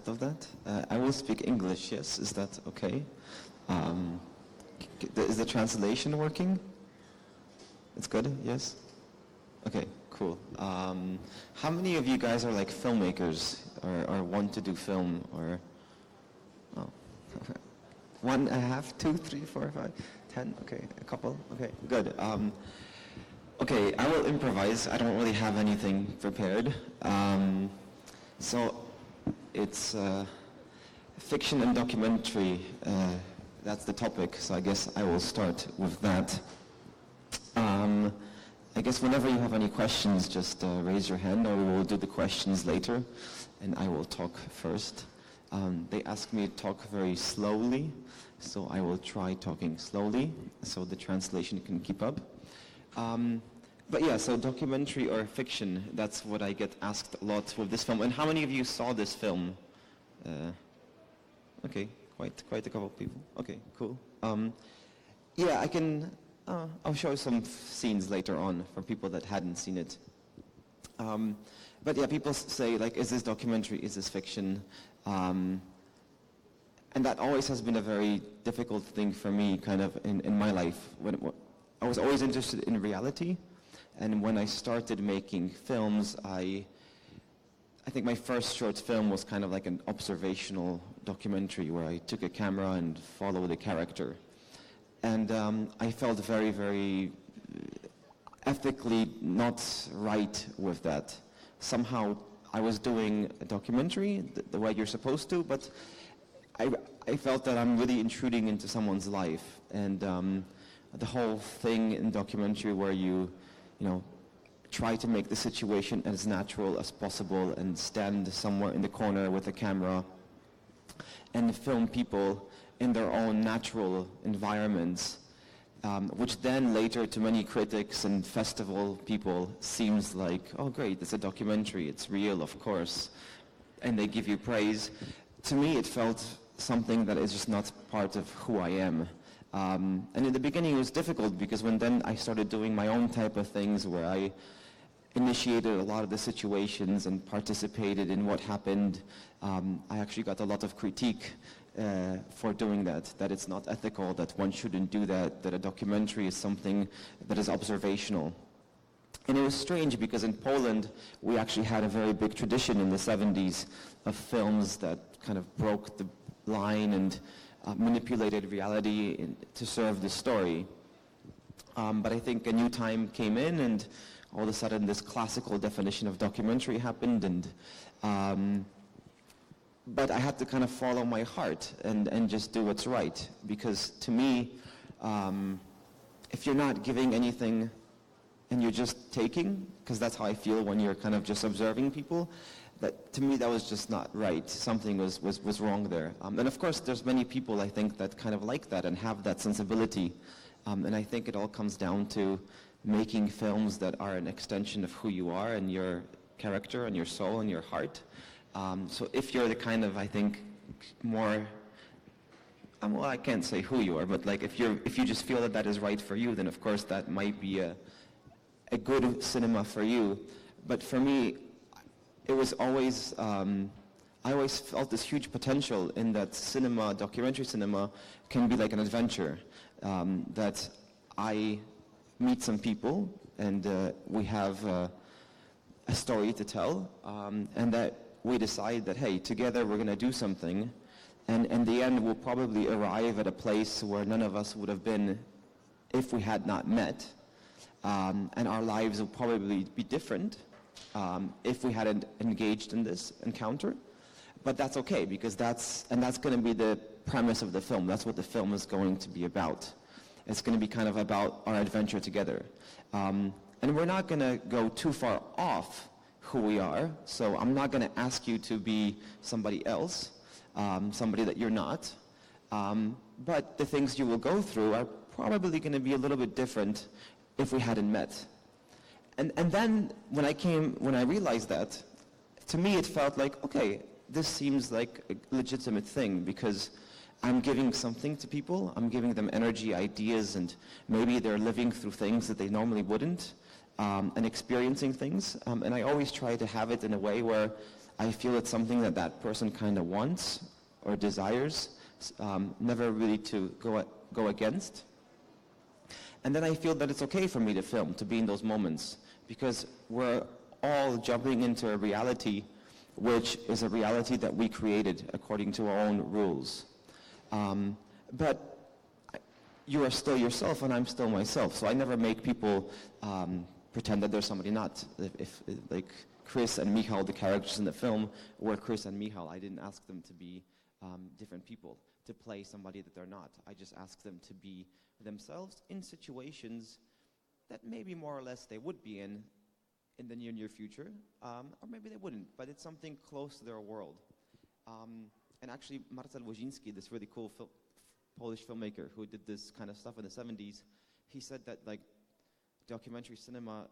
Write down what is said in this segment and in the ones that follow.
of that. I will speak English, yes, is that okay? Um, is the translation working? It's good, yes? Okay, cool. How many of you guys are like filmmakers or want to do film or, oh, one and a half, two, three, four, five, 10, okay, a couple, okay, good. Okay, I will improvise. I don't really have anything prepared. So it's fiction and documentary. That's the topic, so I guess I will start with that. I guess whenever you have any questions, just raise your hand, or we will do the questions later, and I will talk first. They asked me to talk very slowly, so I will try talking slowly, so the translation can keep up. But yeah, so documentary or fiction, that's what I get asked a lot with this film. And how many of you saw this film? Okay, quite a couple of people. Okay, cool. Yeah, I'll show some scenes later on for people that hadn't seen it. But yeah, people say, like, is this documentary, is this fiction? And that always has been a very difficult thing for me, kind of, in my life. I was always interested in reality. And when I started making films, I think my first short film was kind of like an observational documentary where I took a camera and followed a character. And I felt very, very ethically not right with that. Somehow I was doing a documentary the way you're supposed to, but I felt that I'm really intruding into someone's life. And the whole thing in documentary where you try to make the situation as natural as possible and stand somewhere in the corner with a camera and film people in their own natural environments, which then later to many critics and festival people seems like, oh great, it's a documentary, it's real, of course, and they give you praise. To me, it felt something that is just not part of who I am. And in the beginning it was difficult because when then I started doing my own type of things where I initiated a lot of the situations and participated in what happened, I actually got a lot of critique for doing that it's not ethical, that one shouldn't do that a documentary is something that is observational. And it was strange because in Poland we actually had a very big tradition in the 70s of films that kind of broke the line and manipulated reality to serve the story. But I think a new time came in and all of a sudden this classical definition of documentary happened, and but I had to kind of follow my heart and just do what's right, because to me, if you're not giving anything and you're just taking, because that's how I feel when you're kind of just observing people, that to me that was just not right. Something was wrong there. And of course there's many people I think that kind of like that and have that sensibility. And I think it all comes down to making films that are an extension of who you are and your character and your soul and your heart. So if you're the kind of, I think, more, well, I can't say who you are, but like if you just feel that is right for you, then of course that might be a good cinema for you. But for me, it was always, I always felt this huge potential in that cinema, documentary cinema, can be like an adventure. That I meet some people and we have a story to tell, and that we decide that, hey, together we're going to do something, and in the end we'll probably arrive at a place where none of us would have been if we had not met, and our lives will probably be different if we hadn't engaged in this encounter. But that's okay, because that's going to be the premise of the film. That's what the film is going to be about. It's going to be kind of about our adventure together. And we're not going to go too far off who we are, so I'm not going to ask you to be somebody else, somebody that you're not. But the things you will go through are probably going to be a little bit different if we hadn't met. And then when I realized that, to me it felt like, okay, this seems like a legitimate thing, because I'm giving something to people. I'm giving them energy, ideas, and maybe they're living through things that they normally wouldn't, and experiencing things. And I always try to have it in a way where I feel it's something that that person kind of wants or desires, never really to go against. And then I feel that it's okay for me to film, to be in those moments, because we're all jumping into a reality which is a reality that we created according to our own rules. But you are still yourself and I'm still myself, so I never make people pretend that they're somebody not. If like Chris and Michal, the characters in the film, were Chris and Michal, I didn't ask them to be different people, to play somebody that they're not. I just asked them to be themselves in situations that maybe more or less they would be in the near future, or maybe they wouldn't, but it's something close to their world. And actually, Marcel Wozinski, this really cool Polish filmmaker who did this kind of stuff in the 70s, he said that like documentary cinema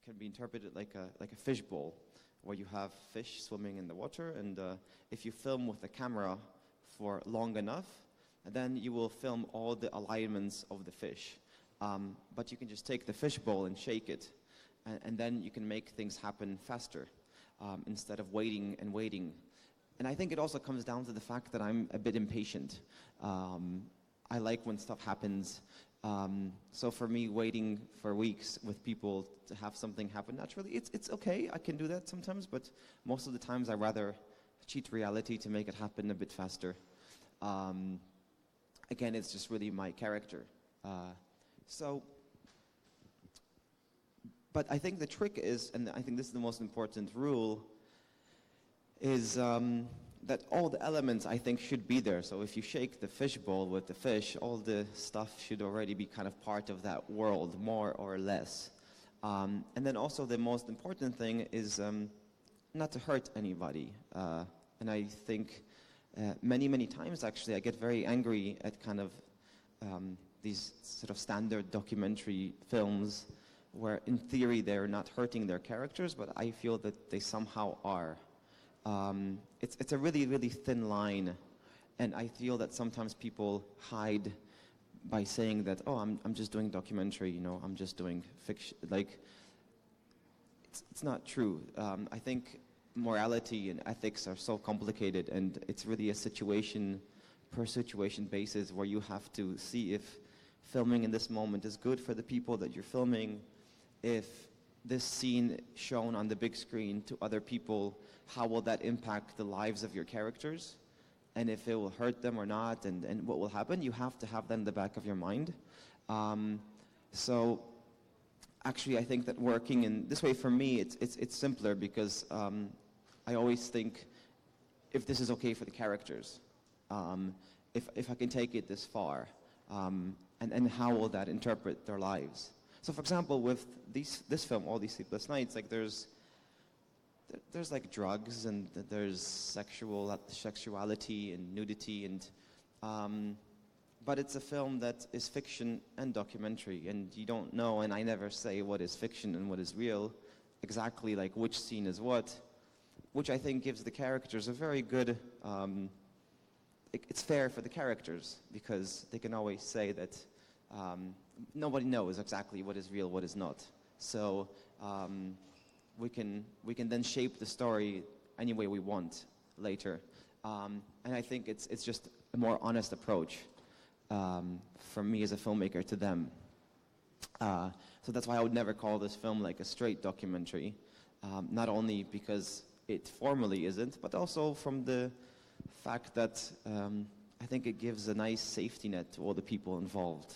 can be interpreted like a fishbowl, where you have fish swimming in the water, and if you film with the camera for long enough, then you will film all the alignments of the fish. But you can just take the fishbowl and shake it, and then you can make things happen faster instead of waiting and waiting. And I think it also comes down to the fact that I'm a bit impatient. I like when stuff happens. So for me, waiting for weeks with people to have something happen naturally, it's okay. I can do that sometimes, but most of the times I rather cheat reality to make it happen a bit faster. Again, it's just really my character. But I think the trick is, and I think this is the most important rule, is that all the elements, I think, should be there. So if you shake the fishbowl with the fish, all the stuff should already be kind of part of that world, more or less. And then also the most important thing is not to hurt anybody. And I think many times, actually, I get very angry at kind of these sort of standard documentary films where, in theory, they're not hurting their characters, but I feel that they somehow are. It's a really thin line, and I feel that sometimes people hide by saying that, oh, I'm just doing documentary, you know, I'm just doing fiction. Like, it's not true. I think morality and ethics are so complicated, and it's really a situation per situation basis where you have to see if filming in this moment is good for the people that you're filming, if this scene shown on the big screen to other people, how will that impact the lives of your characters, and if it will hurt them or not, and what will happen. You have to have that in the back of your mind. So actually, I think that working in this way, for me, it's simpler, because I always think, if this is okay for the characters, if I can take it this far, and how will that interpret their lives. So for example, with this film, All These Sleepless Nights, like there's like drugs, and there's sexuality and nudity, and but it's a film that is fiction and documentary, and you don't know, and I never say what is fiction and what is real, exactly like which scene is what, which I think gives the characters a very good, it's fair for the characters, because they can always say that nobody knows exactly what is real, what is not. So we can then shape the story any way we want later. And I think it's just a more honest approach from me as a filmmaker to them. So that's why I would never call this film like a straight documentary, not only because it formally isn't, but also from the fact that I think it gives a nice safety net to all the people involved.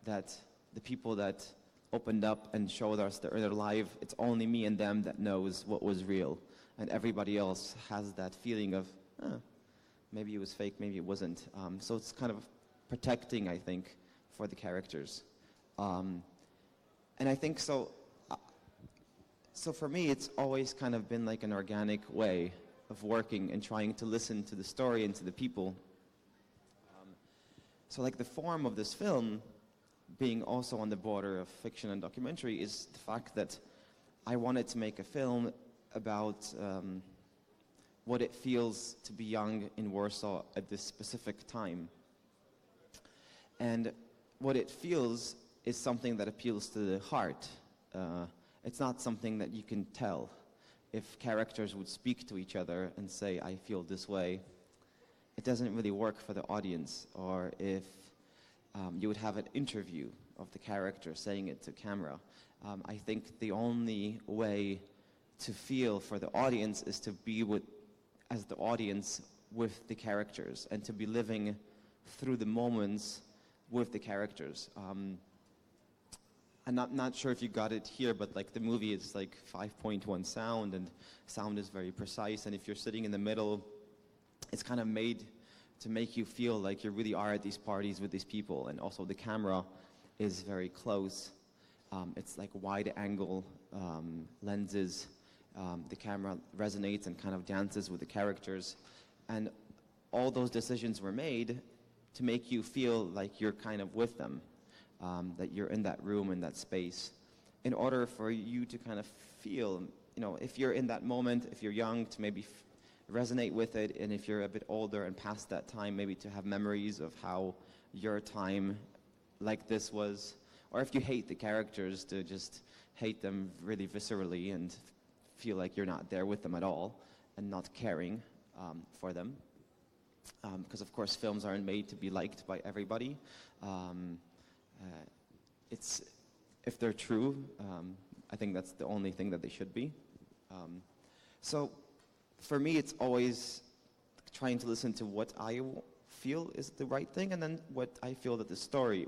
That the people that opened up and showed us their life, it's only me and them that knows what was real, and everybody else has that feeling of, maybe it was fake, maybe it wasn't. So it's kind of protecting, I think, for the characters. And I think so for me, it's always kind of been like an organic way of working and trying to listen to the story and to the people. So like the form of this film, being also on the border of fiction and documentary, is the fact that I wanted to make a film about what it feels to be young in Warsaw at this specific time. And what it feels is something that appeals to the heart. It's not something that you can tell. if characters would speak to each other and say, I feel this way, it doesn't really work for the audience. Or if you would have an interview of the character saying it to camera. I think the only way to feel for the audience is to be as the audience with the characters and to be living through the moments with the characters. I'm not sure if you got it here, but like the movie is like 5.1 sound, and sound is very precise, and if you're sitting in the middle, it's kind of made to make you feel like you really are at these parties with these people. And also the camera is very close. It's like wide angle lenses. The camera resonates and kind of dances with the characters. And all those decisions were made to make you feel like you're kind of with them, that you're in that room, in that space, in order for you to kind of feel, if you're in that moment, if you're young, to maybe resonate with it, and if you're a bit older and past that time, maybe to have memories of how your time like this was, or if you hate the characters, to just hate them really viscerally and feel like you're not there with them at all and not caring for them. Because of course films aren't made to be liked by everybody. If they're true, I think that's the only thing that they should be. So for me, it's always trying to listen to what I feel is the right thing, and then what I feel that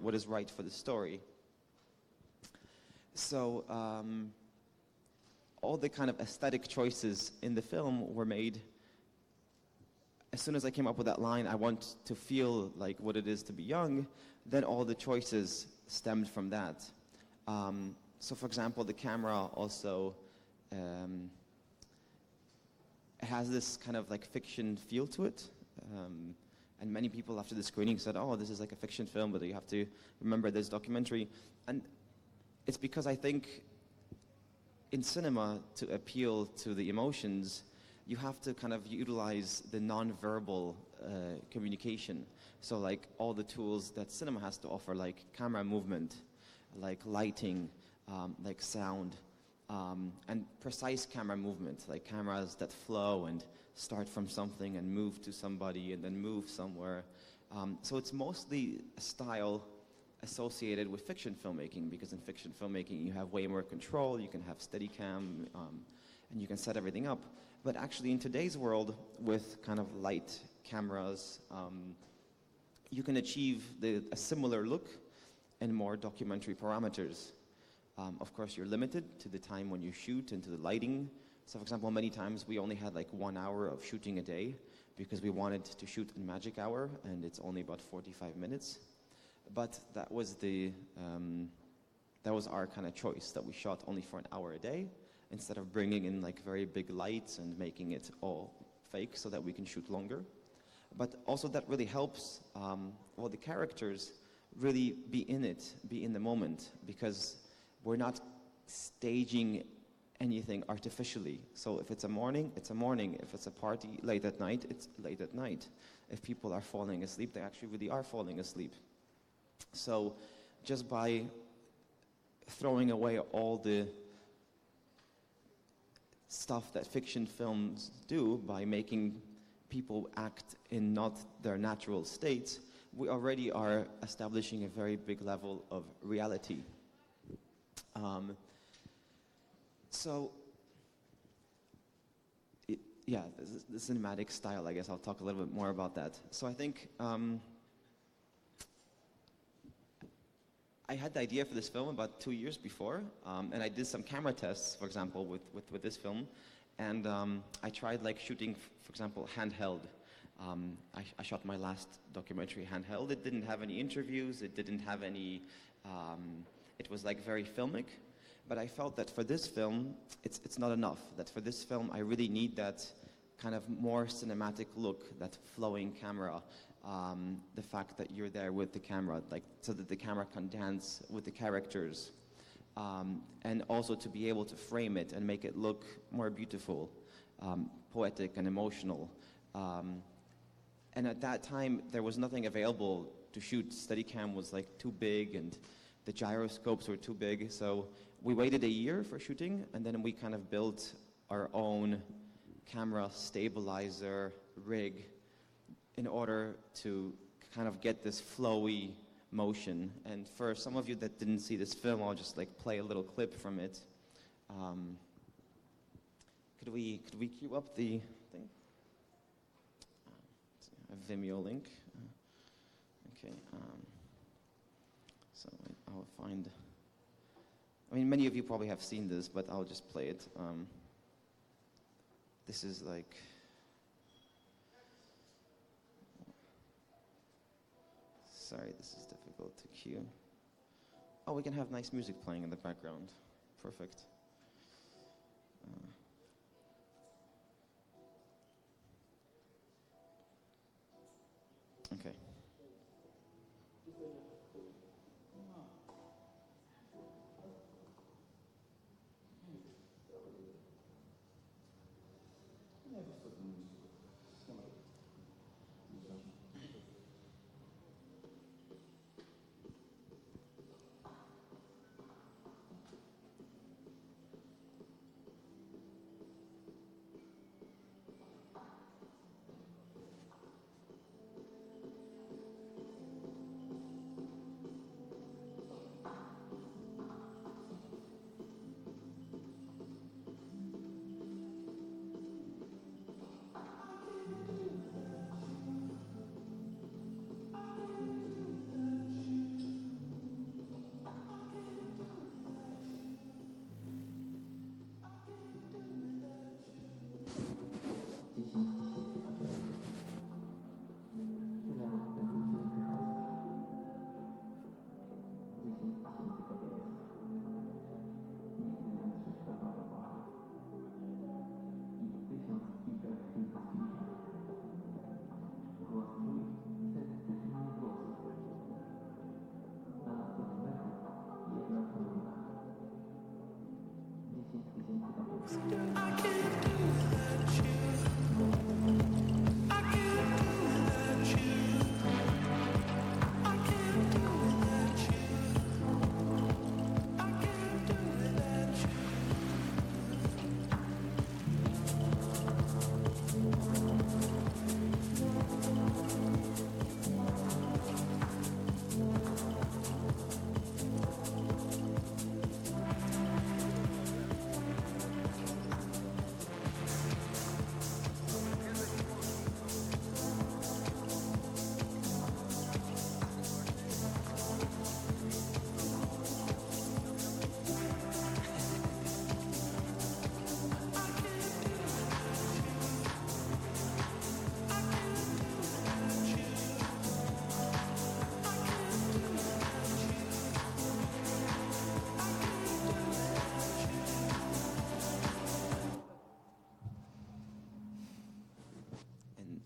what is right for the story. So all the kind of aesthetic choices in the film were made as soon as I came up with that line, I want to feel like what it is to be young, then all the choices stemmed from that. So for example, the camera also has this kind of like fiction feel to it. And many people after the screening said, oh, this is like a fiction film, but you have to remember this documentary. And it's because I think in cinema, to appeal to the emotions, you have to kind of utilize the non-verbal communication. So like all the tools that cinema has to offer, like camera movement, like lighting, like sound, and precise camera movement, like cameras that flow and start from something and move to somebody and then move somewhere. So it's mostly a style associated with fiction filmmaking, because in fiction filmmaking you have way more control, you can have Steadicam, and you can set everything up. But actually in today's world, with kind of light cameras, you can achieve a similar look and more documentary parameters. Of course, you're limited to the time when you shoot and to the lighting. So for example, many times we only had like 1 hour of shooting a day because we wanted to shoot in magic hour, and it's only about 45 minutes. But that was our kind of choice, that we shot only for an hour a day, instead of bringing in like very big lights and making it all fake so that we can shoot longer. But also that really helps the characters really be in it, be in the moment, because we're not staging anything artificially. So if it's a morning, it's a morning. If it's a party late at night, it's late at night. If people are falling asleep, they actually really are falling asleep. So just by throwing away all the stuff that fiction films do, by making people act in not their natural states, we already are establishing a very big level of reality. The cinematic style, I guess I'll talk a little bit more about that. So I think I had the idea for this film about 2 years before, and I did some camera tests, for example, with this film, and I tried like shooting, for example, handheld. I shot my last documentary handheld. It didn't have any interviews, it didn't have any, it was like very filmic, but I felt that for this film, it's not enough, that for this film I really need that kind of more cinematic look, that flowing camera, the fact that you're there with the camera, like so that the camera can dance with the characters, and also to be able to frame it and make it look more beautiful, poetic and emotional. And at that time, there was nothing available to shoot. Steadicam was like too big, and the gyroscopes were too big. So we waited a year for shooting, and then we kind of built our own camera stabilizer rig in order to kind of get this flowy motion. And for some of you that didn't see this film, I'll just like play a little clip from it. Could we queue up the thing? A Vimeo link. Okay. So I'll find. I mean, many of you probably have seen this, but I'll just play it. This is like. Sorry, this is difficult to cue. Oh, we can have nice music playing in the background. Perfect. Okay.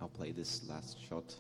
I'll play this last shot.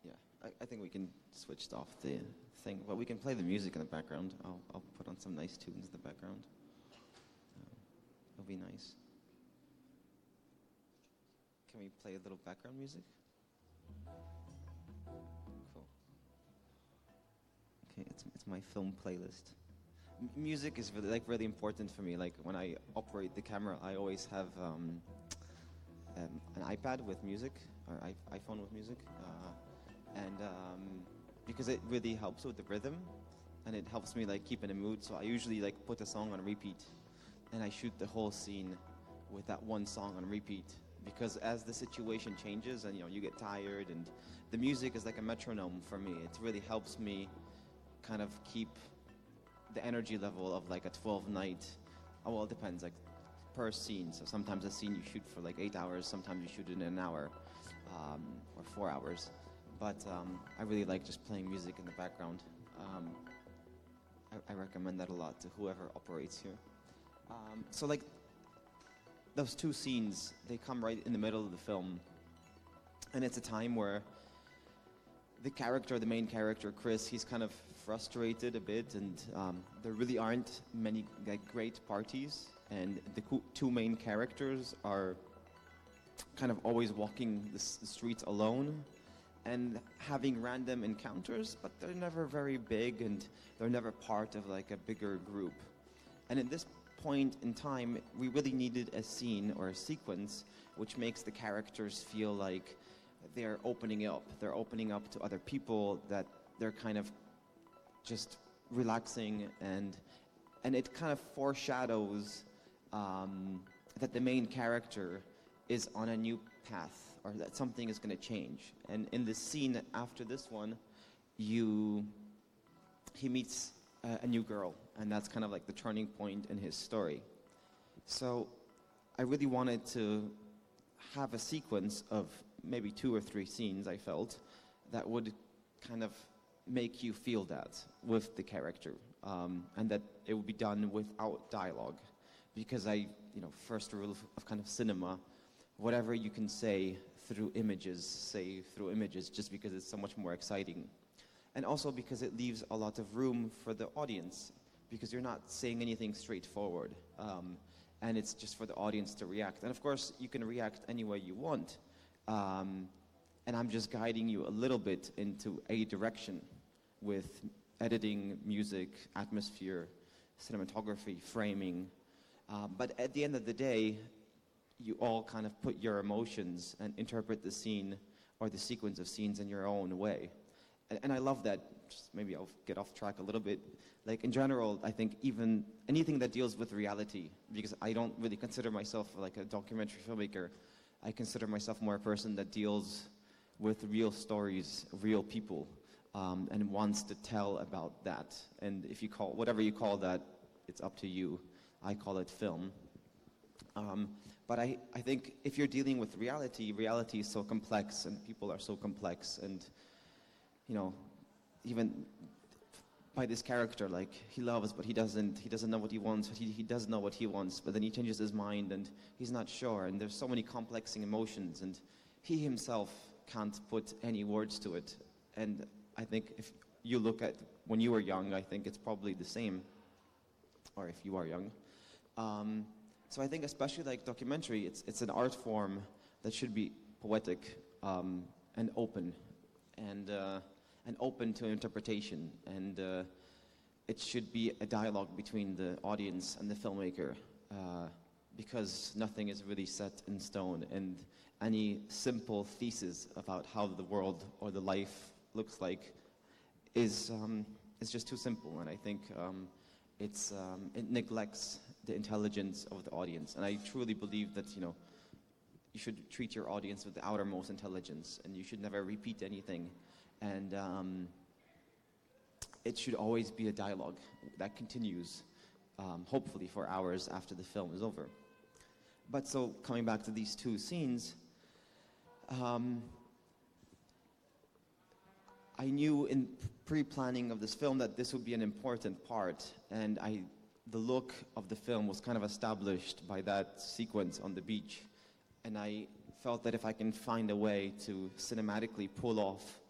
Yeah, I think we can switch off the thing, but we can play the music in the background. I'll put on some nice tunes in the background. It'll be nice. Can we play a little background music? Cool. Okay, it's my film playlist. Music is really important for me. Like when I operate the camera, I always have an iPad with music or iPhone with music, and because it really helps with the rhythm, and it helps me like keep in a mood. So I usually like put a song on repeat, and I shoot the whole scene with that one song on repeat, because as the situation changes and you get tired, and the music is like a metronome for me. It really helps me kind of keep the energy level of like a 12 night. Oh, well, it depends, like per scene. So sometimes a scene you shoot for like 8 hours, sometimes you shoot it in an hour, or 4 hours. But I really like just playing music in the background. I recommend that a lot to whoever operates here. So like those two scenes, they come right in the middle of the film, and it's a time where the main character, Chris, he's kind of frustrated a bit, and there really aren't many like great parties, and the two main characters are kind of always walking the streets alone and having random encounters, but they're never very big, and they're never part of like a bigger group. And at this point in time, we really needed a scene or a sequence which makes the characters feel like they're opening up. They're opening up to other people, that they're kind of just relaxing, and it kind of foreshadows that the main character is on a new path, or that something is going to change. And in this scene after this one, he meets a new girl, and that's kind of like the turning point in his story. So I really wanted to have a sequence of maybe 2 or 3 scenes, I felt, that would kind of make you feel that with the character, and that it would be done without dialogue. Because first rule of kind of cinema, whatever you can say through images, just because it's so much more exciting. And also because it leaves a lot of room for the audience, because you're not saying anything straightforward, and it's just for the audience to react. And of course, you can react any way you want, and I'm just guiding you a little bit into a direction with editing, music, atmosphere, cinematography, framing. But at the end of the day, you all kind of put your emotions and interpret the scene or the sequence of scenes in your own way. And I love that. Just maybe I'll get off track a little bit. Like in general, I think even anything that deals with reality, because I don't really consider myself like a documentary filmmaker. I consider myself more a person that deals with real stories, real people, and wants to tell about that. And if you call, whatever you call that, it's up to you. I call it film. But I think if you're dealing with reality is so complex, and people are so complex, and even by this character, like he loves, but he doesn't know what he wants. He does know what he wants, but then he changes his mind, and he's not sure. And there's so many complexing emotions, and he himself can't put any words to it. And I think if you look at when you were young, I think it's probably the same, or if you are young. So I think especially like documentary, it's an art form that should be poetic, and open, and open to interpretation, and it should be a dialogue between the audience and the filmmaker, because nothing is really set in stone, and any simple thesis about how the world or the life looks like is just too simple, and I think it neglects the intelligence of the audience. And I truly believe that you should treat your audience with the outermost intelligence, and you should never repeat anything. And it should always be a dialogue that continues, hopefully for hours after the film is over. But so coming back to these 2 scenes, I knew in pre-planning of this film that this would be an important part, and the look of the film was kind of established by that sequence on the beach. And I felt that if I can find a way to cinematically pull off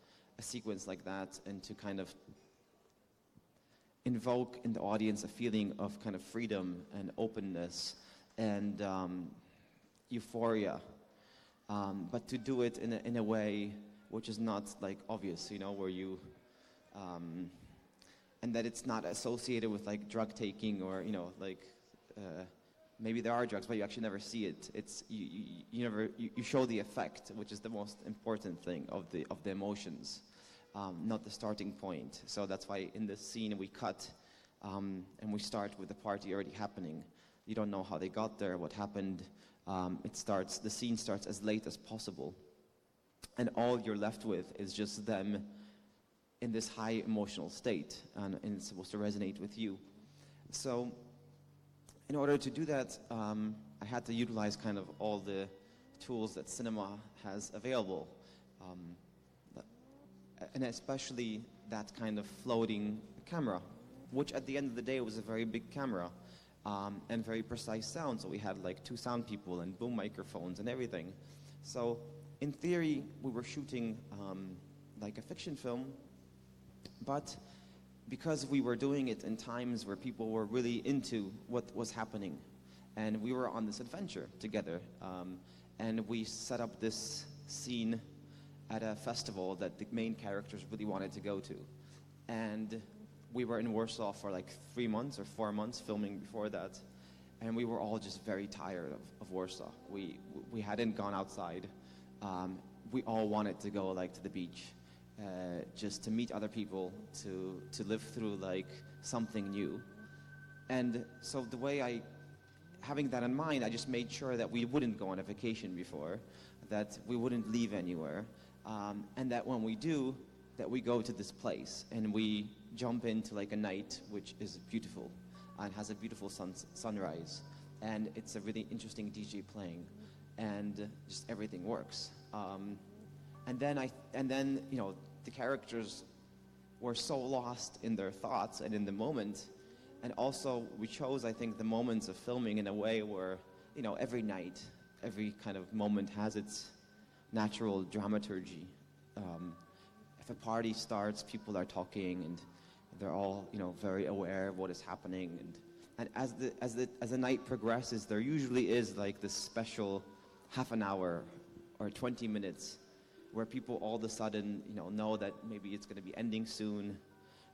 a sequence like that, and to kind of invoke in the audience a feeling of kind of freedom and openness and euphoria, but to do it in a way which is not like obvious, where you, and that it's not associated with like drug taking, or maybe there are drugs, but you actually never see it. It's you show the effect, which is the most important thing of the emotions, not the starting point. So that's why in this scene we cut, and we start with the party already happening. You don't know how they got there, what happened, The scene starts as late as possible, and all you're left with is just them in this high emotional state, and it's supposed to resonate with you. So in order to do that, I had to utilize kind of all the tools that cinema has available, and especially that kind of floating camera, which at the end of the day was a very big camera, and very precise sound. So we had like 2 sound people and boom microphones and everything. So in theory, we were shooting like a fiction film, but because we were doing it in times where people were really into what was happening, and we were on this adventure together, and we set up this scene at a festival that the main characters really wanted to go to. And we were in Warsaw for like 3 months or 4 months filming before that, and we were all just very tired of Warsaw. We hadn't gone outside. We all wanted to go like to the beach, just to meet other people, to live through like something new. And so having that in mind, I just made sure that we wouldn't go on a vacation before, that we wouldn't leave anywhere, and that when we do, that we go to this place and we jump into like a night which is beautiful and has a beautiful sunrise, and it's a really interesting DJ playing, and just everything works. And then you know, the characters were so lost in their thoughts and in the moment, and also we chose, I think, the moments of filming in a way where, you know, every night, every kind of moment has its natural dramaturgy. If a party starts, people are talking, and they're all, you know, very aware of what is happening, and as the night progresses, there usually is like this special half an hour or 20 minutes where people all of a sudden, you know that maybe it's going to be ending soon,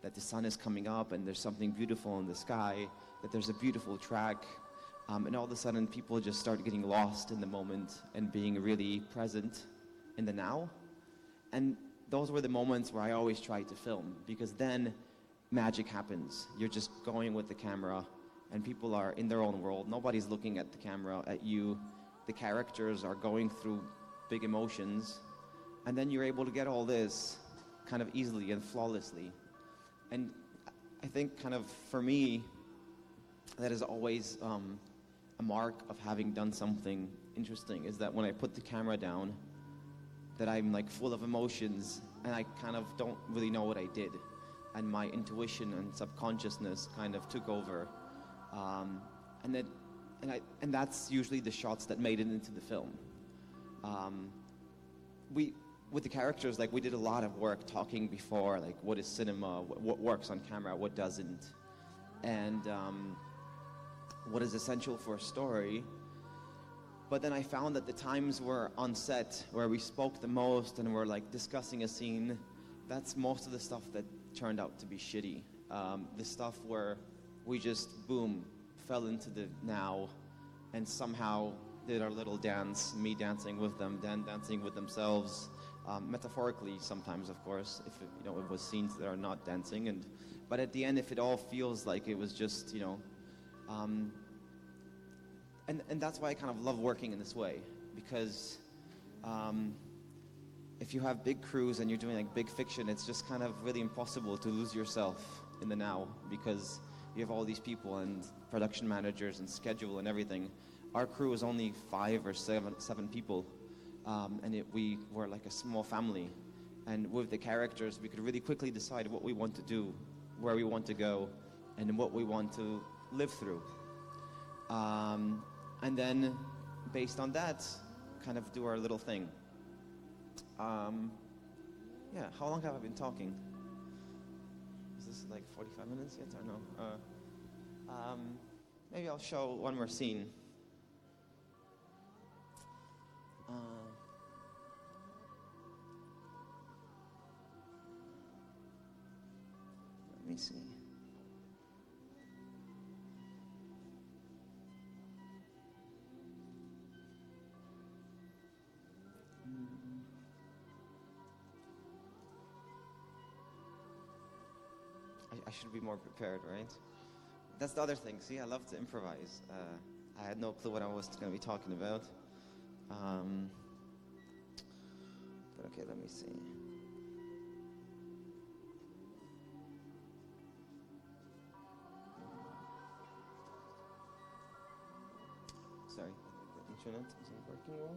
that the sun is coming up and there's something beautiful in the sky, that there's a beautiful track, and all of a sudden people just start getting lost in the moment and being really present in the now. And those were the moments where I always tried to film, because then magic happens. You're just going with the camera, and people are in their own world. Nobody's looking at the camera, at you. The characters are going through big emotions, and then you're able to get all this kind of easily and flawlessly. And I think kind of for me, that is always a mark of having done something interesting, is that when I put the camera down, that I'm like full of emotions and I kind of don't really know what I did, and my intuition and subconsciousness kind of took over, and that's usually the shots that made it into the film. With the characters, like, we did a lot of work talking before, like, what is cinema, what works on camera, what doesn't, and what is essential for a story. But then I found that the times were on set where we spoke the most and were like discussing a scene, that's most of the stuff that turned out to be shitty. The stuff where we just, boom, fell into the now and somehow did our little dance, me dancing with them, Dan dancing with themselves, metaphorically sometimes, of course, if it was scenes that are not dancing. But at the end, if it all feels like it was just, and that's why I kind of love working in this way, because if you have big crews and you're doing like big fiction, it's just kind of really impossible to lose yourself in the now, because you have all these people and production managers and schedule and everything. Our crew is only 5 or 7 people, and we were like a small family. And with the characters, we could really quickly decide what we want to do, where we want to go, and what we want to live through. And then, based on that, kind of do our little thing. Yeah, how long have I been talking? Is this like 45 minutes yet, or no? Maybe I'll show one more scene. Let me see. I should be more prepared, right? That's the other thing. See, I love to improvise. I had no clue what I was going to be talking about. But okay, let me see. Sorry, the internet isn't working well.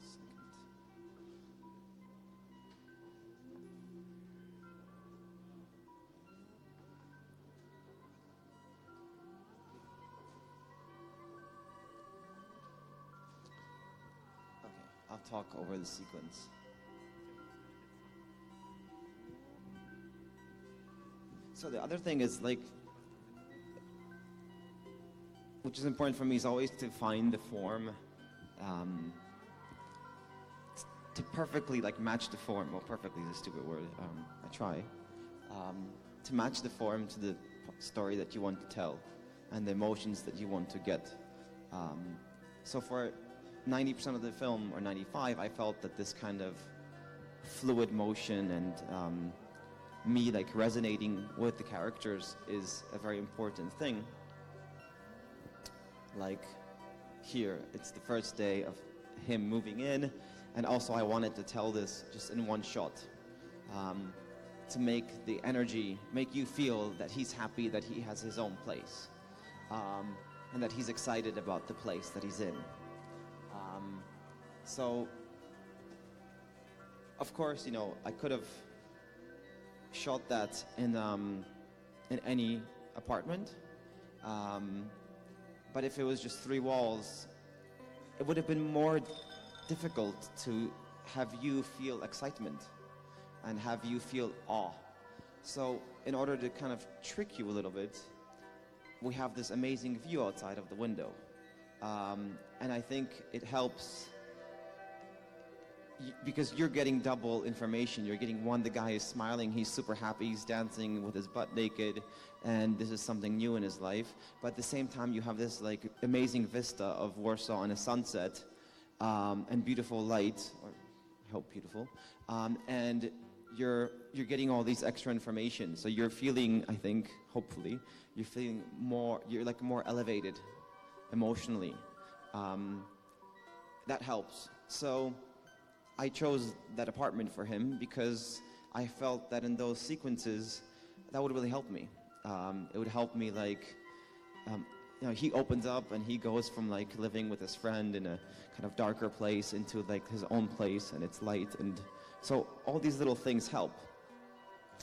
Second. Okay, I'll talk over the sequence. So the other thing is like, which is important for me, is always to find the form, to perfectly like match the form. Well, perfectly is a stupid word. I try to match the form to the story that you want to tell, and the emotions that you want to get. So for 90% of the film, or 95, I felt that this kind of fluid motion and me like resonating with the characters is a very important thing. Like here, it's the first day of him moving in, and also I wanted to tell this just in one shot, to make the energy, make you feel that he's happy that he has his own place, and that he's excited about the place that he's in. So, of course, you know, I could have shot that in any apartment, but if it was just 3 walls, it would have been more difficult to have you feel excitement and have you feel awe. So in order to kind of trick you a little bit, we have this amazing view outside of the window, and I think it helps because you're getting double information. You're getting one, the guy is smiling, he's super happy, he's dancing with his butt naked, and this is something new in his life. But at the same time, you have this like amazing vista of Warsaw and a sunset, and beautiful light, or I hope beautiful, and you're getting all these extra information. So you're feeling, I think, hopefully, you're feeling more, you're like more elevated emotionally. That helps. So I chose that apartment for him because I felt that in those sequences, that would really help me. It would help me, like, you know, he opens up and he goes from like living with his friend in a kind of darker place into like his own place, and it's light, and so all these little things help.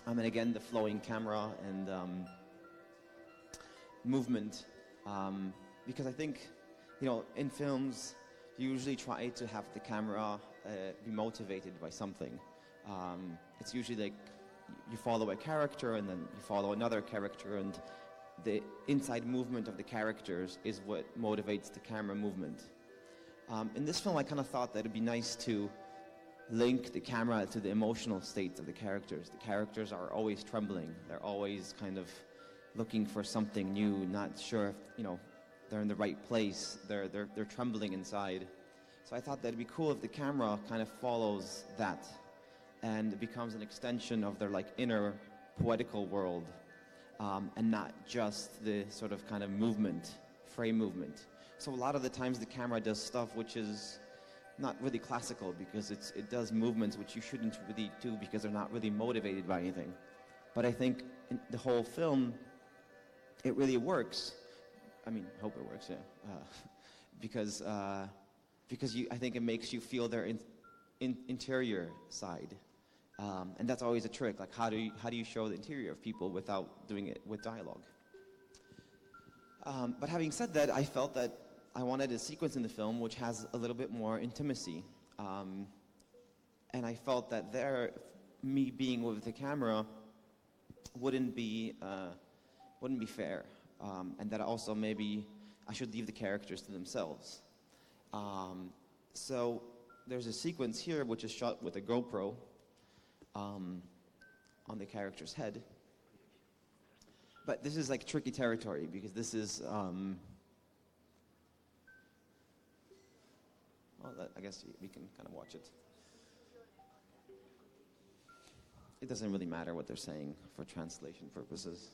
And again, the flowing camera and movement, because I think, you know, in films, you usually try to have the camera be motivated by something. It's usually like you follow a character and then you follow another character, and the inside movement of the characters is what motivates the camera movement. In this film, I kind of thought that it'd be nice to link the camera to the emotional states of the characters. The characters are always trembling. They're always kind of looking for something new, not sure if, you know, they're in the right place. They're trembling inside. So I thought that'd be cool if the camera kind of follows that and it becomes an extension of their like inner poetical world, and not just the sort of kind of movement, frame movement. So a lot of the times the camera does stuff which is not really classical, because it does movements which you shouldn't really do because they're not really motivated by anything. But I think in the whole film, it really works. I mean, I hope it works, yeah. Because I think it makes you feel their interior side, and that's always a trick. Like, how do you show the interior of people without doing it with dialogue? But having said that, I felt that I wanted a sequence in the film which has a little bit more intimacy, and I felt that me being with the camera wouldn't be fair, and that also maybe I should leave the characters to themselves. So there's a sequence here which is shot with a GoPro on the character's head. But this is like tricky territory, because this is, I guess we can kind of watch it. It doesn't really matter what they're saying for translation purposes.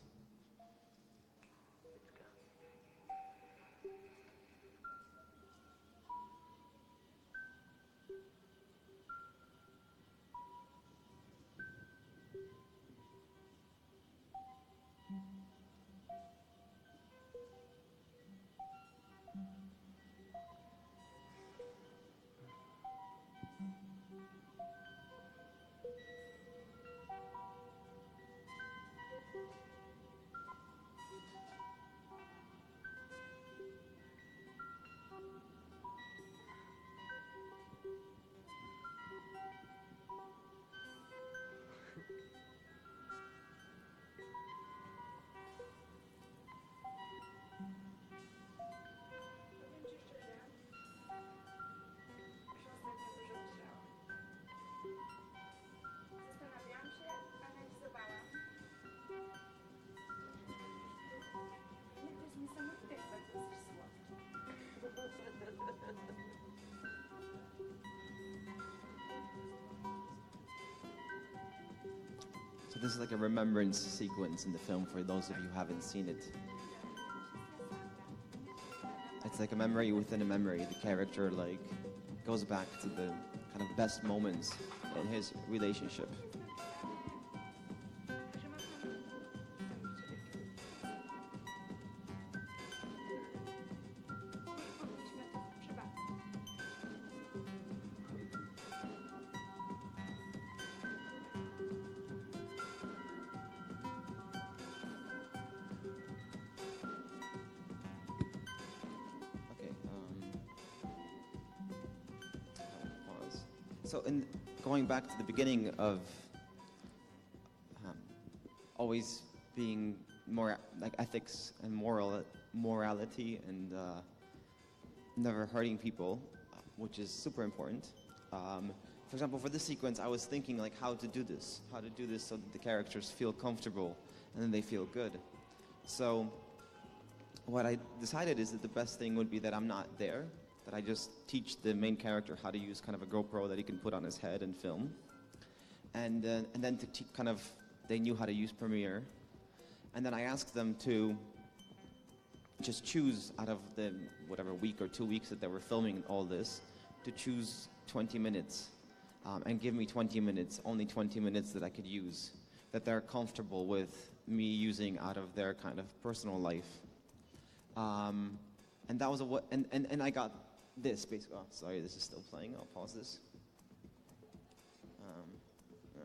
this is like a remembrance sequence in the film for those of you who haven't seen it. It's like a memory within a memory. The character like goes back to the kind of best moments in his relationship. So in going back to the beginning of always being more like ethics and morality and never hurting people, which is super important. For example, for this sequence, I was thinking like how to do this so that the characters feel comfortable and then they feel good. So what I decided is that the best thing would be that I'm not there, that I just teach the main character how to use kind of a GoPro that he can put on his head and film. And then to kind of, they knew how to use Premiere. And then I asked them to just choose out of the whatever week or 2 weeks that they were filming all this, to choose 20 minutes and give me 20 minutes, only 20 minutes that I could use, that they're comfortable with me using out of their kind of personal life. And that was and I got this basically. Oh, sorry, this is still playing. I'll pause this. Yeah.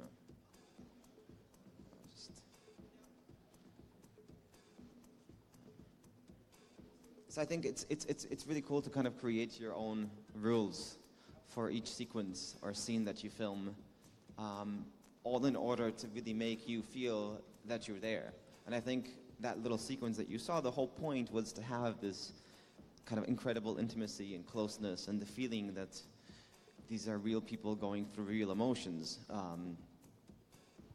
So I think it's really cool to kind of create your own rules for each sequence or scene that you film, all in order to really make you feel that you're there. And I think that little sequence that you saw, the whole point was to have this kind of incredible intimacy and closeness and the feeling that these are real people going through real emotions.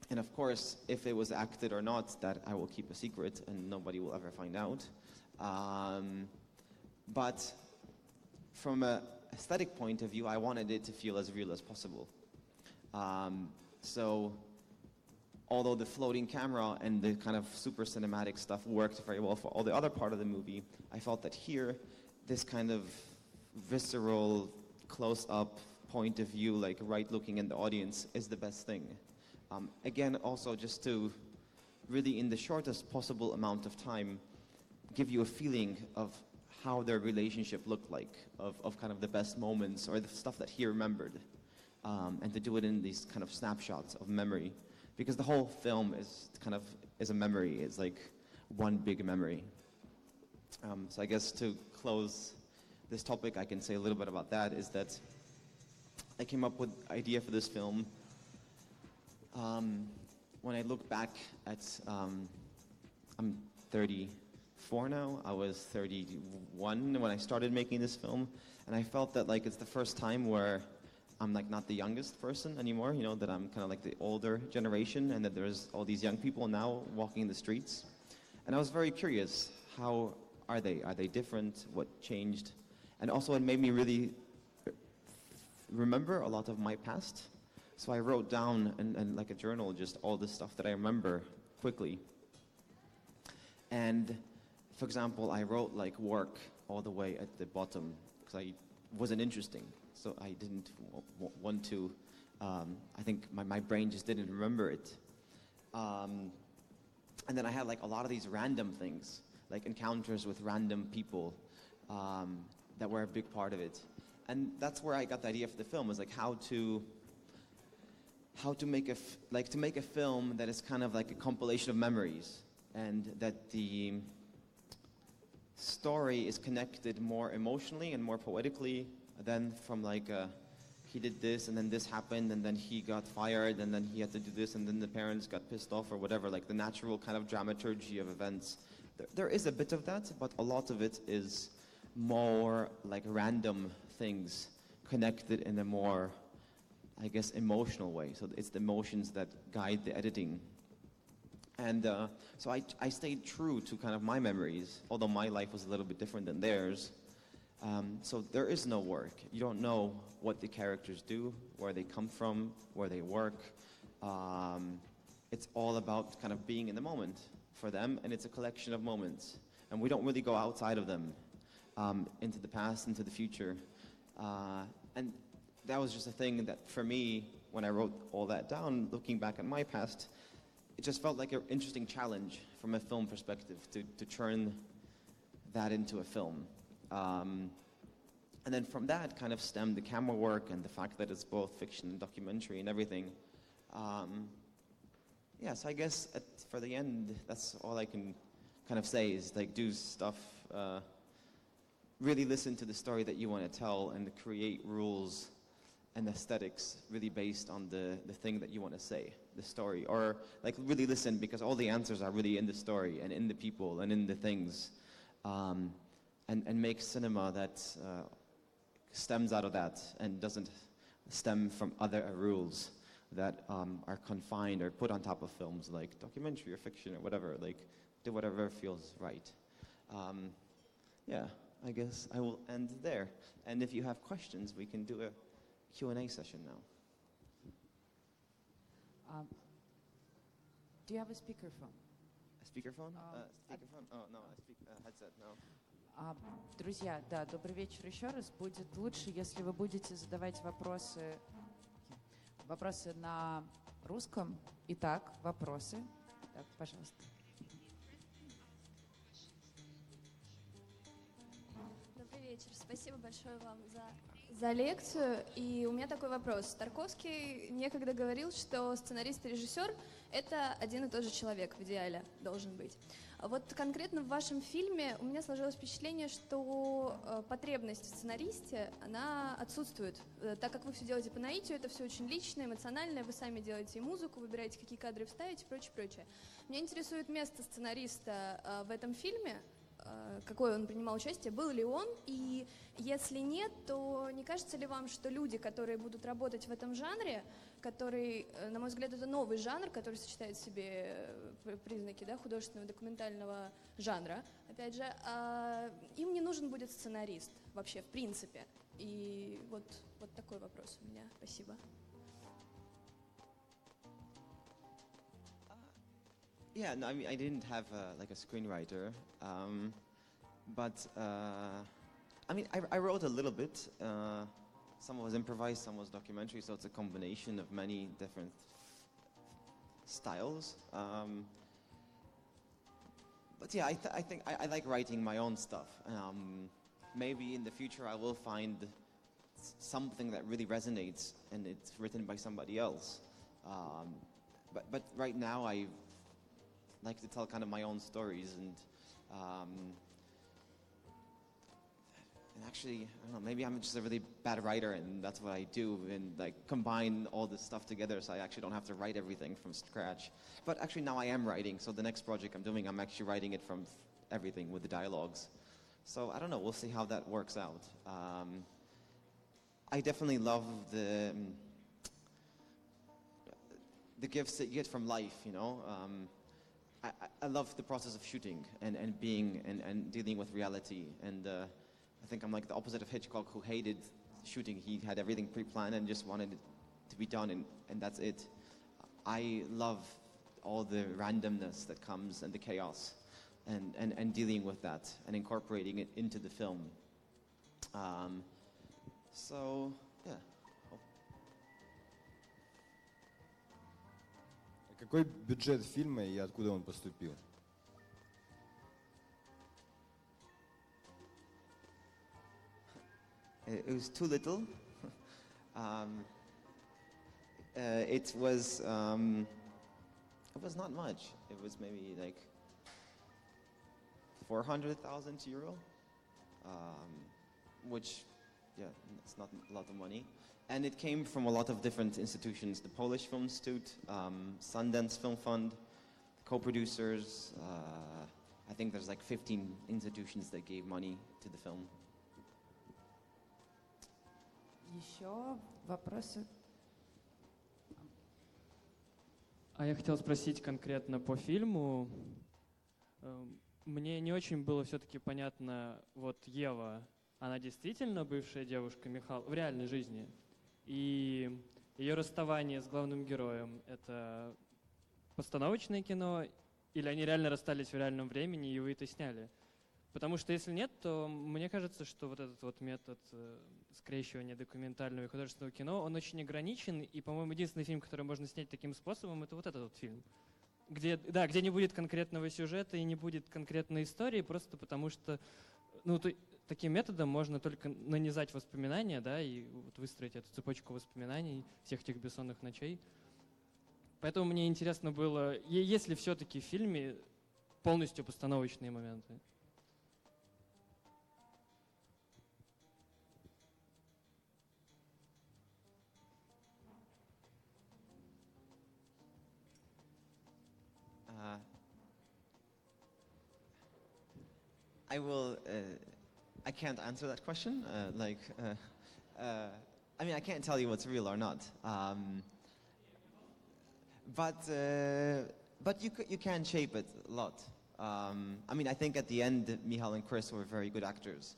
And of course, if it was acted or not, that I will keep a secret and nobody will ever find out. But from an aesthetic point of view, I wanted it to feel as real as possible. So although the floating camera and the kind of super cinematic stuff worked very well for all the other part of the movie, I felt that here, this kind of visceral, close-up point of view, like right looking in the audience, is the best thing. Again, also just to really, in the shortest possible amount of time, give you a feeling of how their relationship looked like, of kind of the best moments or the stuff that he remembered, and to do it in these kind of snapshots of memory. Because the whole film is a memory. It's like one big memory. So I guess to close this topic, I can say a little bit about that, is that I came up with the idea for this film when I look back at, I'm 34 now, I was 31 when I started making this film, and I felt that like it's the first time where I'm like not the youngest person anymore, you know, that I'm kind of like the older generation, and that there's all these young people now walking the streets. And I was very curious, how are they? Are they different? What changed? And also it made me really remember a lot of my past. So I wrote down in like a journal just all the stuff that I remember quickly. And for example, I wrote like work all the way at the bottom because I wasn't interesting. So I didn't want to, I think my brain just didn't remember it. And then I had like a lot of these random things, like encounters with random people that were a big part of it. And that's where I got the idea for the film, was like how to make a film that is kind of like a compilation of memories, and that the story is connected more emotionally and more poetically than from like he did this and then this happened and then he got fired and then he had to do this and then the parents got pissed off or whatever, like the natural kind of dramaturgy of events. There is a bit of that, but a lot of it is more like random things connected in a more, I guess, emotional way. So it's the emotions that guide the editing. And so I stayed true to kind of my memories, although my life was a little bit different than theirs. So there is no work. You don't know what the characters do, where they come from, where they work. it's all about kind of being in the moment for them, and it's a collection of moments. And we don't really go outside of them, into the past, into the future. And that was just a thing that, for me, when I wrote all that down, looking back at my past, it just felt like an interesting challenge from a film perspective to turn that into a film. And then from that kind of stemmed the camera work and the fact that it's both fiction and documentary and everything. So I guess for the end, that's all I can kind of say is like do stuff, really listen to the story that you want to tell and create rules and aesthetics really based on the thing that you want to say, the story. Or like really listen, because all the answers are really in the story and in the people and in the things. And make cinema that stems out of that and doesn't stem from other rules that are confined or put on top of films like documentary or fiction or whatever. Like, do whatever feels right. I guess I will end there. And if you have questions, we can do a Q&A session now. Do you have a speakerphone? A speakerphone? Speakerphone? Oh, no, a headset, no. Друзья, да, добрый вечер еще раз. Будет лучше, если вы будете задавать вопросы на русском. Итак, вопросы. Так, пожалуйста. Добрый вечер. Спасибо большое вам за лекцию. И у меня такой вопрос. Тарковский некогда говорил, что сценарист и режиссер — это один и тот же человек в идеале должен быть. А вот конкретно в вашем фильме у меня сложилось впечатление, что потребность в сценаристе, она отсутствует. Так как вы все делаете по наитию, это все очень личное, эмоциональное, вы сами делаете и музыку, выбираете, какие кадры вставить и прочее, прочее. Меня интересует место сценариста в этом фильме, какое он принимал участие, был ли он, и если нет, то не кажется ли вам, что люди, которые будут работать в этом жанре, который, на мой взгляд, это новый жанр, который сочетает в себе признаки, да, художественного документального жанра, опять же, им не нужен будет сценарист вообще, в принципе. И вот такой вопрос у меня. Спасибо. Yeah, no, I mean, I didn't have like a screenwriter, but I mean, I wrote a little bit. Some was improvised, some was documentary, so it's a combination of many different styles. But yeah, I think I like writing my own stuff. Maybe in the future I will find something that really resonates and it's written by somebody else. But right now I like to tell kind of my own stories and actually, I don't know, maybe I'm just a really bad writer and that's what I do, and like combine all this stuff together so I actually don't have to write everything from scratch. But actually now I am writing, so the next project I'm doing, I'm actually writing it from everything with the dialogues. So I don't know, we'll see how that works out. I definitely love the gifts that you get from life, you know. I love the process of shooting and being and dealing with reality, and I think I'm like the opposite of Hitchcock, who hated shooting. He had everything pre-planned and just wanted it to be done, and that's it. I love all the randomness that comes and the chaos and dealing with that and incorporating it into the film. So, yeah. Какой бюджет фильма и откуда он поступил? It was too little. It was not much. It was maybe like 400,000 euro, which, yeah, it's not a lot of money. And it came from a lot of different institutions: the Polish Film Institute, Sundance Film Fund, co-producers. I think there's like 15 institutions that gave money to the film. Еще вопросы? А я хотел спросить конкретно по фильму. Мне не очень было все-таки понятно, вот Ева, она действительно бывшая девушка Михала в реальной жизни? И ее расставание с главным героем, это постановочное кино, или они реально расстались в реальном времени, и вы это сняли. Потому что если нет, то мне кажется, что вот этот вот метод скрещивания документального и художественного кино, он очень ограничен, и, по-моему, единственный фильм, который можно снять таким способом, это вот этот вот фильм. Где не будет конкретного сюжета и не будет конкретной истории, просто потому что таким методом можно только нанизать воспоминания, да, и вот выстроить эту цепочку воспоминаний всех этих бессонных ночей. Поэтому мне интересно было, есть ли все-таки в фильме полностью постановочные моменты? I will. I can't answer that question. I mean, I can't tell you what's real or not. But you can shape it a lot. I mean, I think at the end, Michal and Chris were very good actors,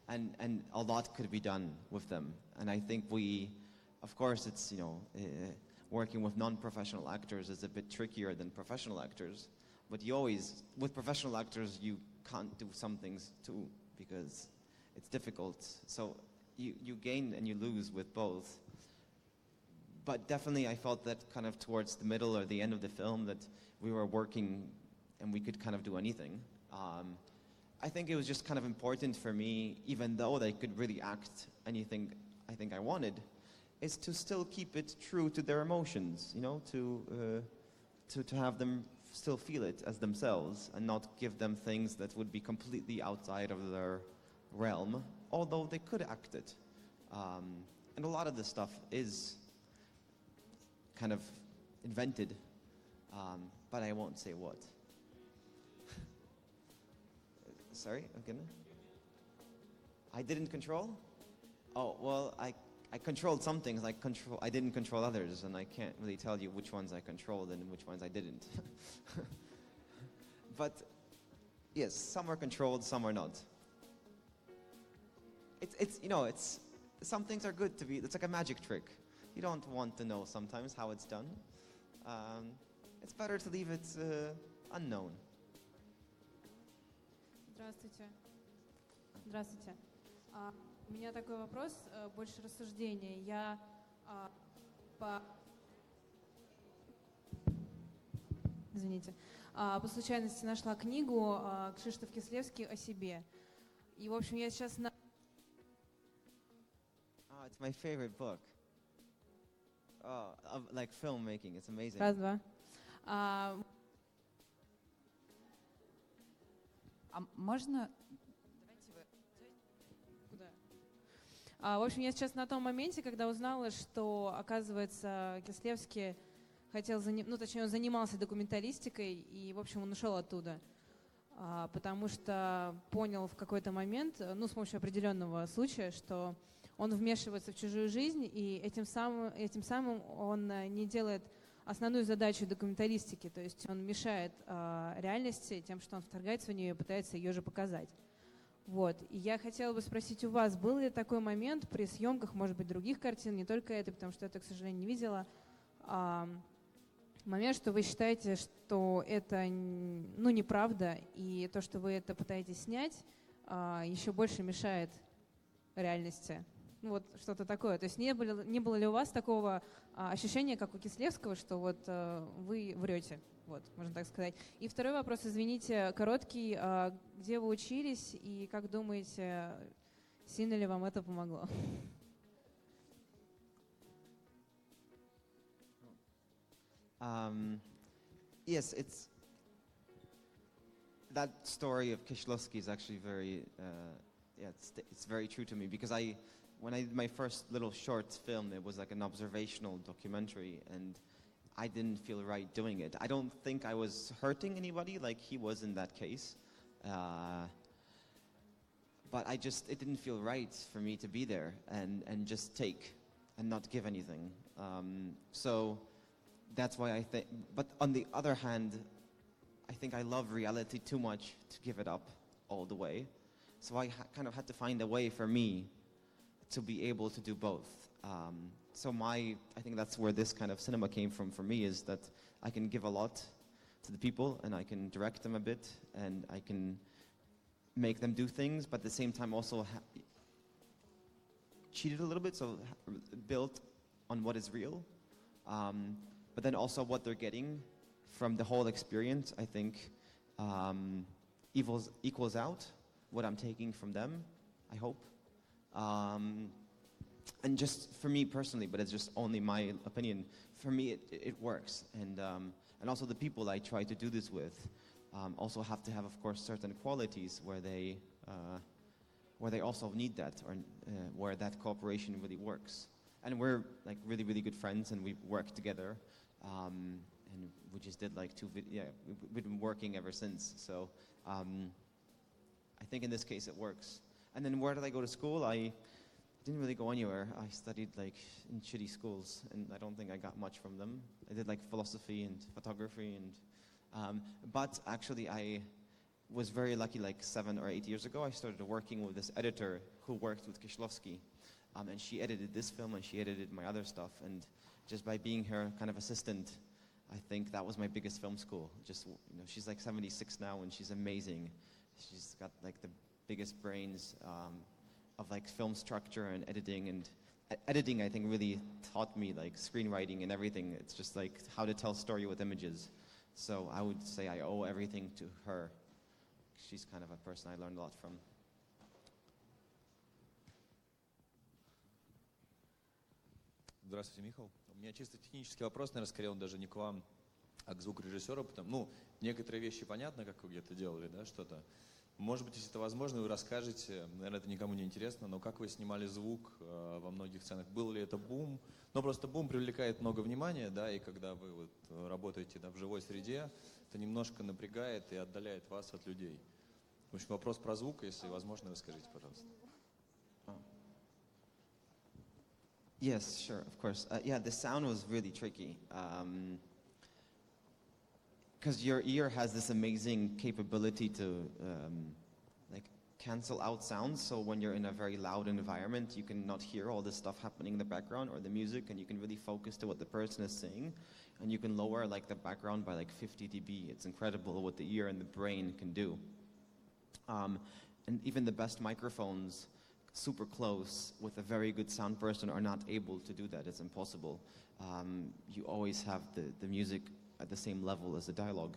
and a lot could be done with them. And I think of course, it's working with non-professional actors is a bit trickier than professional actors. But with professional actors, you can't do some things too because it's difficult. So you gain and you lose with both. But definitely I felt that kind of towards the middle or the end of the film that we were working and we could kind of do anything. I think it was just kind of important for me, even though they could really act anything I think I wanted, is to still keep it true to their emotions, to have them still feel it as themselves and not give them things that would be completely outside of their realm, although they could act it. And a lot of this stuff is kind of invented, but I won't say what. Sorry, again? I didn't control? Oh, well, I controlled some things. I didn't control others, and I can't really tell you which ones I controlled and which ones I didn't. But yes, some are controlled, some are not. It's some things are good to be. It's like a magic trick. You don't want to know sometimes how it's done. It's better to leave it unknown. Здравствуйте. Здравствуйте. У меня такой вопрос, больше рассуждения. Я по случайности нашла книгу Кшиштоф Кислевский о себе. И, в общем, я сейчас... It's my favorite book. Of like filmmaking, it's amazing. Раз, два. Можно... В общем, я сейчас на том моменте, когда узнала, что, оказывается, Кислевский он занимался документалистикой, и, в общем, он ушел оттуда, потому что понял в какой-то момент, с помощью определенного случая, что он вмешивается в чужую жизнь, и этим самым он не делает основную задачу документалистики, то есть он мешает реальности тем, что он вторгается в нее и пытается ее же показать. Вот. И я хотела бы спросить у вас, был ли такой момент при съемках, может быть, других картин, не только этой, потому что это, к сожалению, не видела, момент, что вы считаете, что это неправда, и то, что вы это пытаетесь снять, еще больше мешает реальности? Вот что-то такое. То есть не было ли у вас такого ощущения, как у Кислевского, что вот вы врете? Вот, можно так сказать. И второй вопрос, извините, короткий. Где вы учились и как думаете, сильно ли вам это помогло? Yes, that story of Kishlovsky is actually it's very true to me because when I did my first little short film, it was like an observational documentary, and I didn't feel right doing it. I don't think I was hurting anybody like he was in that case, but it didn't feel right for me to be there and just take and not give anything. So that's why I think, but on the other hand, I think I love reality too much to give it up all the way. So I kind of had to find a way for me to be able to do both. So I think that's where this kind of cinema came from for me, is that I can give a lot to the people, and I can direct them a bit, and I can make them do things, but at the same time also cheat it a little bit, so built on what is real, but then also what they're getting from the whole experience, I think, equals out what I'm taking from them, I hope. And just for me personally, but it's just only my opinion, for me it works. And also the people I try to do this with also have to have, of course, certain qualities where they also need that, or where that cooperation really works. And we're like really, really good friends, and we work together. And we just did like we've been working ever since. So I think in this case it works. And then where did I go to school? I didn't really go anywhere. I studied like in shitty schools, and I don't think I got much from them. I did like philosophy and photography, and but actually I was very lucky. Like 7 or 8 years ago, I started working with this editor who worked with Kieślowski, and she edited this film and she edited my other stuff. And just by being her kind of assistant, I think that was my biggest film school. Just, you know, she's like 76 now, and she's amazing. She's got like the biggest brains of like film structure and editing. And editing, I think, really taught me like screenwriting and everything. It's just like how to tell story with images. So I would say I owe everything to her. She's kind of a person I learned a lot from. Здравствуйте, Михал. У меня чисто технический вопрос, наверное, скорее он даже не к вам, а к звукорежиссеру. Ну, некоторые вещи понятно, как вы где-то делали, да, что-то. Может быть, если это возможно, вы расскажете, наверное, это никому не интересно, но как вы снимали звук во многих сценах? Был ли это бум? Ну, просто бум привлекает много внимания, да, и когда вы вот работаете, да, в живой среде, это немножко напрягает и отдаляет вас от людей. В общем, вопрос про звук, если возможно, расскажите, пожалуйста. Yes, sure, of course. Yeah, the sound was really tricky. Because your ear has this amazing capability to like cancel out sounds. So when you're in a very loud environment, you can not hear all this stuff happening in the background or the music, and you can really focus to what the person is saying. And you can lower like the background by like 50 dB. It's incredible what the ear and the brain can do. And even the best microphones, super close with a very good sound person, are not able to do that. It's impossible. You always have the music at the same level as the dialogue.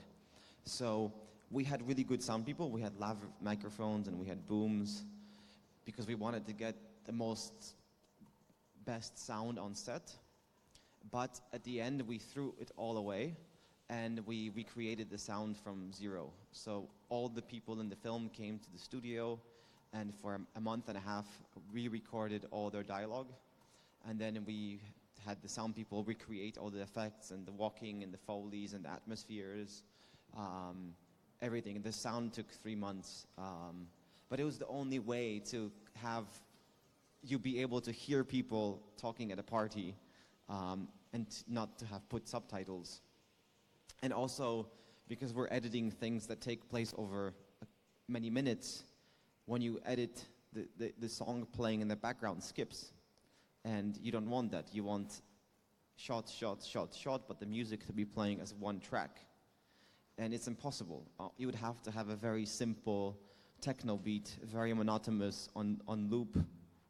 So we had really good sound people. We had lav microphones and we had booms because we wanted to get the best sound on set. But at the end, we threw it all away and we recreated the sound from zero. So all the people in the film came to the studio, and for a month and a half, we recorded all their dialogue. And then we had the sound people recreate all the effects and the walking and the Foleys and the atmospheres, everything. And the sound took 3 months. But it was the only way to have you be able to hear people talking at a party and not to have put subtitles. And also, because we're editing things that take place over many minutes, when you edit, the song playing in the background skips. And you don't want that. You want shot, shot, shot, shot, but the music to be playing as one track. And it's impossible. You would have to have a very simple techno beat, very monotonous on loop,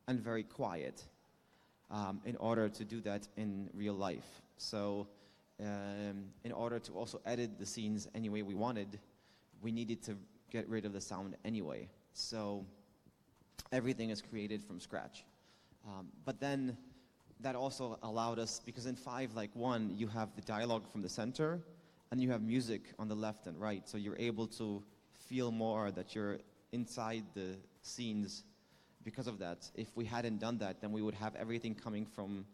and very quiet in order to do that in real life. So in order to also edit the scenes any way we wanted, we needed to get rid of the sound anyway. So everything is created from scratch. But then that also allowed us, because in 5:1, you have the dialogue from the center and you have music on the left and right. So you're able to feel more that you're inside the scenes because of that. If we hadn't done that, then we would have everything coming from,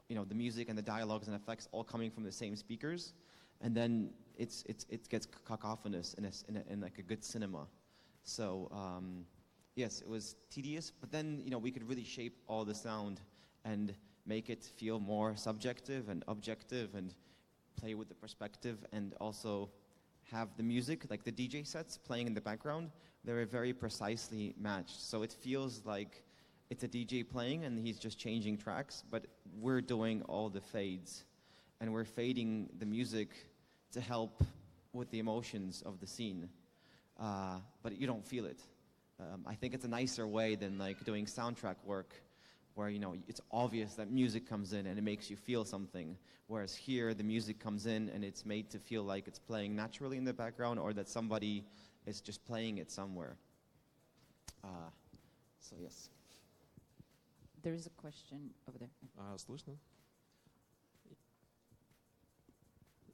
you know, the music and the dialogues and effects all coming from the same speakers. And then it gets cacophonous in like a good cinema. So yes, it was tedious, but then, you know, we could really shape all the sound and make it feel more subjective and objective and play with the perspective, and also have the music, like the DJ sets playing in the background, they were very precisely matched. So it feels like it's a DJ playing and he's just changing tracks, but we're doing all the fades. And we're fading the music to help with the emotions of the scene, but you don't feel it. I think it's a nicer way than like doing soundtrack work, where it's obvious that music comes in and it makes you feel something. Whereas here, the music comes in and it's made to feel like it's playing naturally in the background, or that somebody is just playing it somewhere. So yes. There is a question over there. Слышно?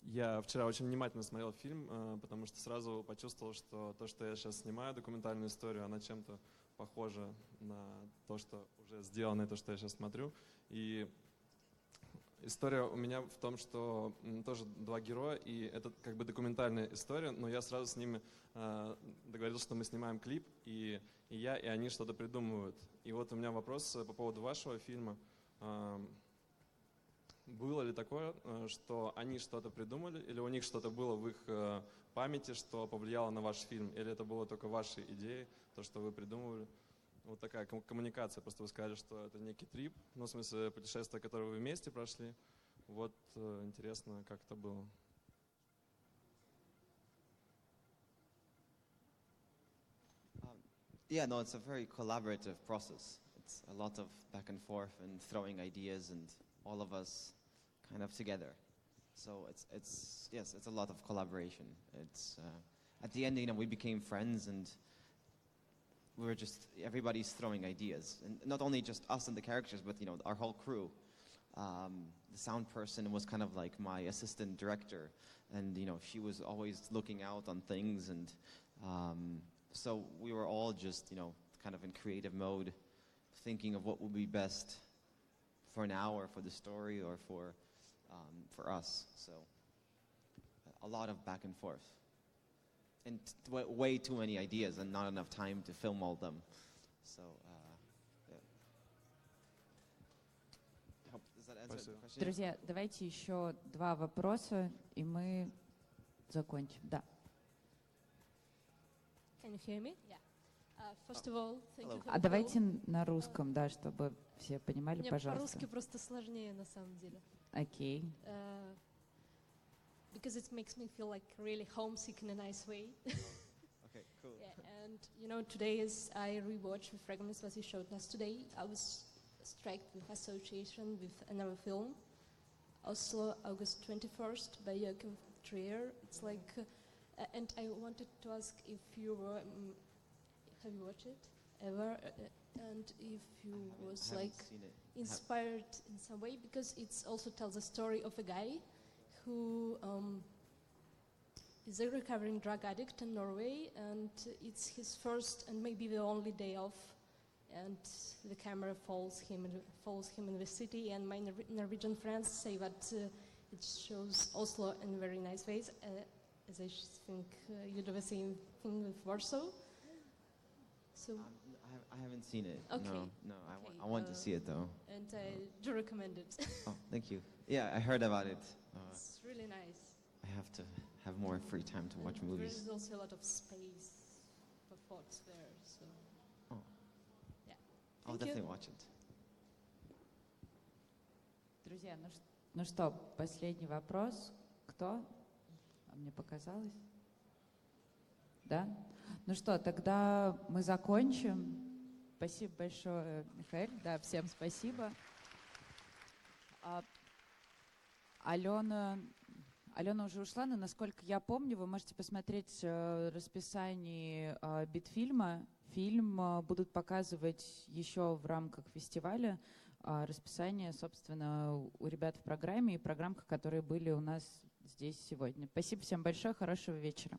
Я вчера очень внимательно смотрел фильм, потому что сразу почувствовал, что то, что я сейчас снимаю, документальную историю, она чем-то похожа на то, что уже сделано, и то, что я сейчас смотрю. И история у меня в том, что тоже два героя, и это как бы документальная история, но я сразу с ними договорился, что мы снимаем клип, и я, и они что-то придумывают. И вот у меня вопрос по поводу вашего фильма. Было ли такое, что они что-то придумали, или у них что-то было в их памяти, что повлияло на ваш фильм, или это было только ваши идеи, то, что вы придумывали? Вот такая коммуникация, просто вы сказали, что это некий трип, ну, в смысле, путешествие, которое вы вместе прошли. Вот интересно, как это было. Yeah, no, it's a very collaborative process. It's a lot of back and forth and throwing ideas, and all of us kind of together. So it's a lot of collaboration. It's at the end, we became friends, and we were just everybody's throwing ideas, and not only just us and the characters, but our whole crew. The sound person was kind of like my assistant director, and she was always looking out on things, and so we were all just kind of in creative mode, thinking of what would be best for now, or for the story, or for us. So a lot of back and forth, and way too many ideas, and not enough time to film all them. So yeah. Does that answer the question? Друзья, давайте еще два вопроса, и мы закончим. Да. Can you hear me? Yeah. First of all, thank you for А the давайте film. на русском, да, чтобы все понимали, Мне пожалуйста. по-русски просто сложнее на самом деле. Окей. Because it makes me feel like really homesick in a nice way. Okay, cool. Yeah, and today as I rewatched the fragments that you showed us today, I was struck with association with another film, Oslo, August 21st by Joachim Trier. It's like, and I wanted to ask if you were, have you watched it ever? And if you was like inspired in some way, because it also tells a story of a guy who is a recovering drug addict in Norway, and it's his first and maybe the only day off, and the camera follows him in the city, and my Norwegian friends say that it shows Oslo in very nice ways, as I think you do the same thing with Warsaw. So I haven't seen it. Okay. No, I want to see it though. And I do recommend it. Oh, thank you. Yeah, I heard about it. It's really nice. I have to have more free time to watch movies. There's also a lot of space for thoughts there. So Oh. yeah. I'll Thank definitely you. watch it. Друзья, ну что, последний вопрос. Кто? Мне показалось? Да? Ну что, тогда мы закончим. Спасибо большое, Михаил. Да, всем спасибо. Алена уже ушла, но, насколько я помню, вы можете посмотреть расписание Битфильма. Фильм будут показывать еще в рамках фестиваля. Расписание, собственно, у ребят в программе и программка, которые были у нас здесь сегодня. Спасибо всем большое, хорошего вечера.